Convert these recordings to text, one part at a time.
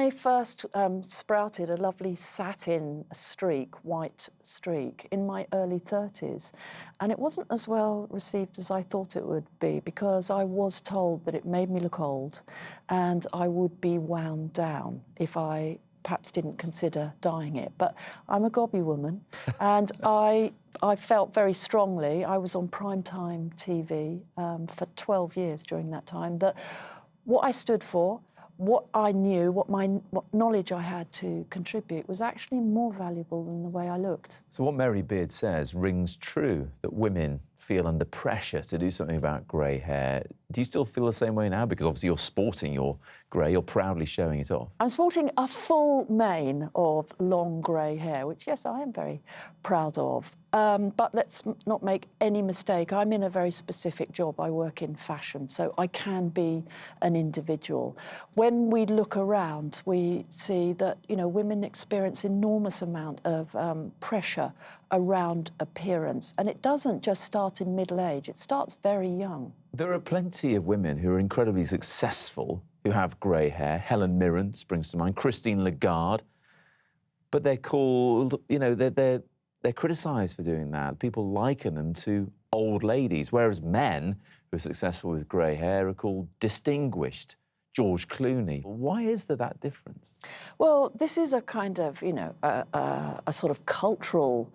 I first sprouted a lovely satin streak, white streak, in my early 30s. And it wasn't as well received as I thought it would be, because I was told that it made me look old and I would be wound down if I perhaps didn't consider dyeing it. But I'm a gobby woman, and I felt very strongly, I was on primetime TV for 12 years during that time, that what I stood for, what I knew, what knowledge I had to contribute was actually more valuable than the way I looked. So what Mary Beard says rings true, that women feel under pressure to do something about grey hair. Do you still feel the same way now? Because obviously you're sporting your grey, you're proudly showing it off. I'm sporting a full mane of long grey hair, which, yes, I am very proud of. But let's not make any mistake. I'm in a very specific job. I work in fashion, so I can be an individual. When we look around, we see that, you know, women experience enormous amount of pressure around appearance. And it doesn't just start in middle age, it starts very young. There are plenty of women who are incredibly successful who have grey hair. Helen Mirren springs to mind, Christine Lagarde. But they're called, you know, they're criticised for doing that. People liken them to old ladies, whereas men who are successful with grey hair are called distinguished. George Clooney. Why is there that difference? Well, this is a kind of, you know, a sort of cultural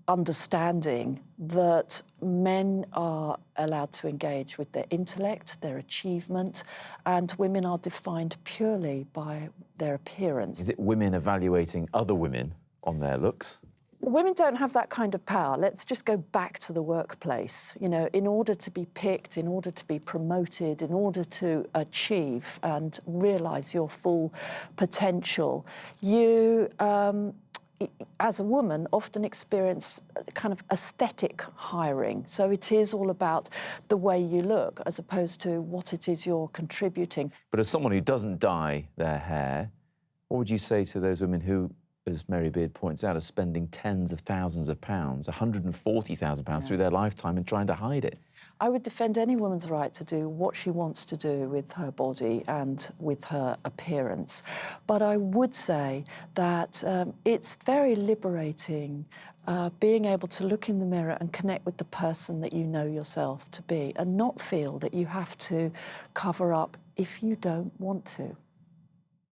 understanding that men are allowed to engage with their intellect, their achievement, and women are defined purely by their appearance. Is it women evaluating other women on their looks? Women don't have that kind of power. Let's just go back to the workplace. You know, in order to be picked, in order to be promoted, in order to achieve and realise your full potential, you, as a woman, often experience kind of aesthetic hiring. So it is all about the way you look as opposed to what it is you're contributing. But as someone who doesn't dye their hair, what would you say to those women who, as Mary Beard points out, are spending tens of thousands of pounds, £140,000 through their lifetime and trying to hide it? I would defend any woman's right to do what she wants to do with her body and with her appearance. But I would say that it's very liberating being able to look in the mirror and connect with the person that you know yourself to be and not feel that you have to cover up if you don't want to.